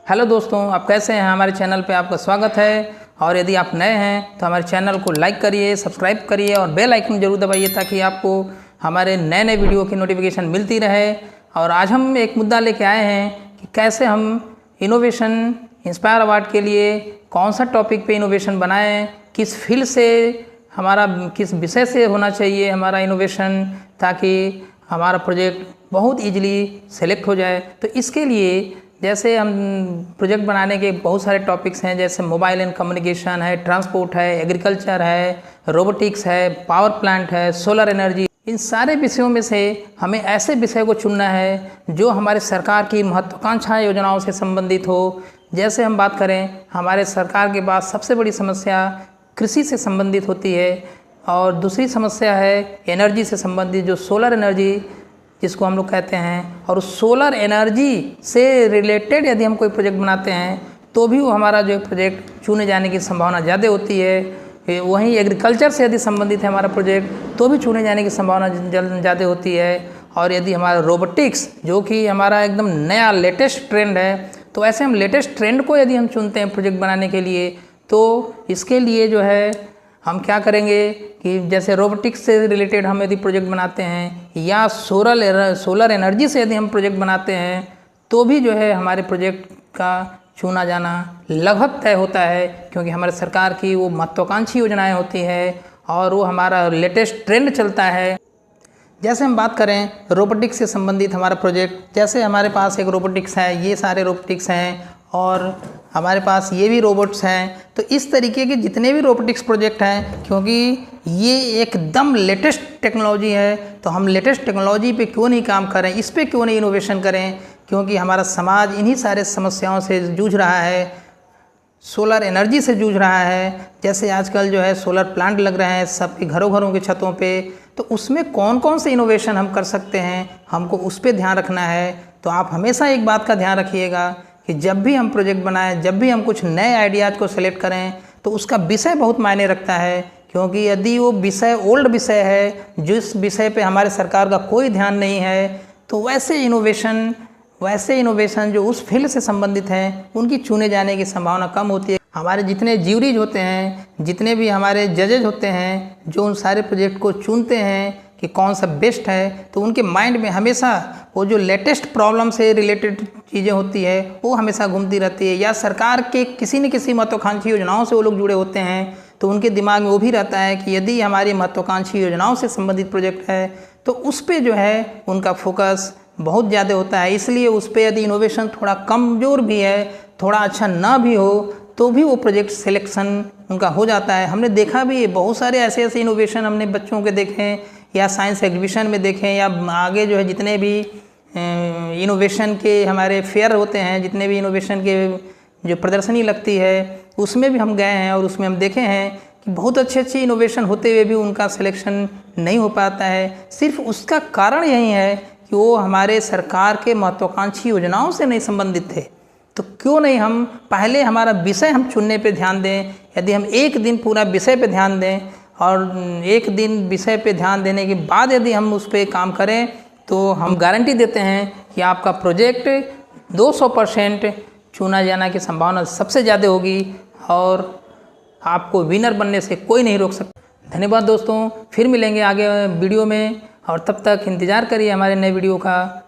Hello दोस्तों, आप कैसे हैं। हमारे चैनल पे आपका स्वागत है। और यदि आप नए हैं तो हमारे चैनल को लाइक करिए, सब्सक्राइब करिए और बेल आइकन जरूर दबाइए ताकि आपको हमारे नए नए वीडियो की नोटिफिकेशन मिलती रहे। और आज हम एक मुद्दा लेके आए हैं कि कैसे हम इनोवेशन इंस्पायर अवार्ड के लिए कौन सा टॉपिक पे इनोवेशन बनाएं, किस फील्ड से हमारा, किस विषय से होना चाहिए हमारा इनोवेशन, ताकि हमारा प्रोजेक्ट बहुत ईजिली सेलेक्ट हो जाए। तो इसके लिए जैसे हम प्रोजेक्ट बनाने के बहुत सारे टॉपिक्स हैं, जैसे मोबाइल एंड कम्युनिकेशन है, ट्रांसपोर्ट है, एग्रीकल्चर है, रोबोटिक्स है, पावर प्लांट है, सोलर एनर्जी। इन सारे विषयों में से हमें ऐसे विषय को चुनना है जो हमारे सरकार की महत्वाकांक्षा योजनाओं से संबंधित हो। जैसे हम बात करें, हमारे सरकार के पास सबसे बड़ी समस्या कृषि से संबंधित होती है और दूसरी समस्या है एनर्जी से संबंधित, जो सोलर एनर्जी जिसको हम लोग कहते हैं। और उस सोलर एनर्जी से रिलेटेड यदि हम कोई प्रोजेक्ट बनाते हैं तो भी वो हमारा जो प्रोजेक्ट चुने जाने की संभावना ज़्यादा होती है। वहीं एग्रीकल्चर से यदि संबंधित है हमारा प्रोजेक्ट तो भी चुने जाने की संभावना ज़्यादा होती है। और यदि हमारा रोबोटिक्स जो कि हमारा एकदम नया लेटेस्ट ट्रेंड है, तो ऐसे हम लेटेस्ट ट्रेंड को यदि हम चुनते हैं प्रोजेक्ट बनाने के लिए, तो इसके लिए जो है हम क्या करेंगे कि जैसे रोबोटिक्स से रिलेटेड हम यदि प्रोजेक्ट बनाते हैं या सोलर एनर्जी से यदि हम प्रोजेक्ट बनाते हैं तो भी जो है हमारे प्रोजेक्ट का चुना जाना लगभग तय होता है, क्योंकि हमारे सरकार की वो महत्वाकांक्षी योजनाएं होती है और वो हमारा लेटेस्ट ट्रेंड चलता है। जैसे हम बात करें रोबोटिक्स से संबंधित हमारा प्रोजेक्ट, जैसे हमारे पास एक रोबोटिक्स है, ये सारे रोबोटिक्स हैं और हमारे पास ये भी रोबोट्स हैं। तो इस तरीके के जितने भी रोबोटिक्स प्रोजेक्ट हैं, क्योंकि ये एकदम लेटेस्ट टेक्नोलॉजी है, तो हम लेटेस्ट टेक्नोलॉजी पे क्यों नहीं काम करें, इस पे क्यों नहीं इनोवेशन करें, क्योंकि हमारा समाज इन्हीं सारे समस्याओं से जूझ रहा है, सोलर एनर्जी से जूझ रहा है। जैसे आजकल जो है सोलर प्लांट लग रहे हैं सबके घरों के छतों पे, तो उसमें कौन कौन से इनोवेशन हम कर सकते हैं, हमको उस पर ध्यान रखना है। तो आप हमेशा एक बात का ध्यान रखिएगा कि जब भी हम प्रोजेक्ट बनाएं, जब भी हम कुछ नए आइडियाज़ को सेलेक्ट करें, तो उसका विषय बहुत मायने रखता है। क्योंकि यदि वो विषय ओल्ड विषय है, जिस विषय पे हमारे सरकार का कोई ध्यान नहीं है, तो वैसे इनोवेशन जो उस फील्ड से संबंधित हैं उनकी चुने जाने की संभावना कम होती है। हमारे जितने ज्यूरीज होते हैं, जितने भी हमारे जजेज होते हैं, जो उन सारे प्रोजेक्ट को चुनते हैं कि कौन सा बेस्ट है, तो उनके माइंड में हमेशा वो जो लेटेस्ट प्रॉब्लम से रिलेटेड चीज़ें होती है वो हमेशा घूमती रहती है, या सरकार के किसी न किसी महत्वाकांक्षी योजनाओं से वो लोग जुड़े होते हैं, तो उनके दिमाग में वो भी रहता है कि यदि हमारी महत्वाकांक्षी योजनाओं से संबंधित प्रोजेक्ट है तो उस पर जो है उनका फोकस बहुत ज़्यादा होता है। इसलिए उस पर यदि इनोवेशन थोड़ा कमज़ोर भी है, थोड़ा अच्छा ना भी हो, तो भी वो प्रोजेक्ट सिलेक्शन उनका हो जाता है। हमने देखा भी है, बहुत सारे ऐसे इनोवेशन हमने बच्चों के देखे हैं, या साइंस एग्जीबिशन में देखें, या आगे जो है जितने भी इनोवेशन के हमारे फेयर होते हैं, जितने भी इनोवेशन के जो प्रदर्शनी लगती है उसमें भी हम गए हैं और उसमें हम देखे हैं कि बहुत अच्छे इनोवेशन होते हुए भी उनका सिलेक्शन नहीं हो पाता है। सिर्फ उसका कारण यही है कि वो हमारे सरकार के महत्वाकांक्षी योजनाओं से नहीं संबंधित थे। तो क्यों नहीं हम पहले हमारा विषय हम चुनने पे ध्यान दें। यदि हम एक दिन पूरा विषय पे ध्यान दें और एक दिन विषय पे ध्यान देने के बाद यदि हम उस पर काम करें, तो हम गारंटी देते हैं कि आपका प्रोजेक्ट 200% चुना जाने की संभावना सबसे ज़्यादा होगी और आपको विनर बनने से कोई नहीं रोक सकता। धन्यवाद दोस्तों, फिर मिलेंगे आगे वीडियो में, और तब तक इंतज़ार करिए हमारे नए वीडियो का।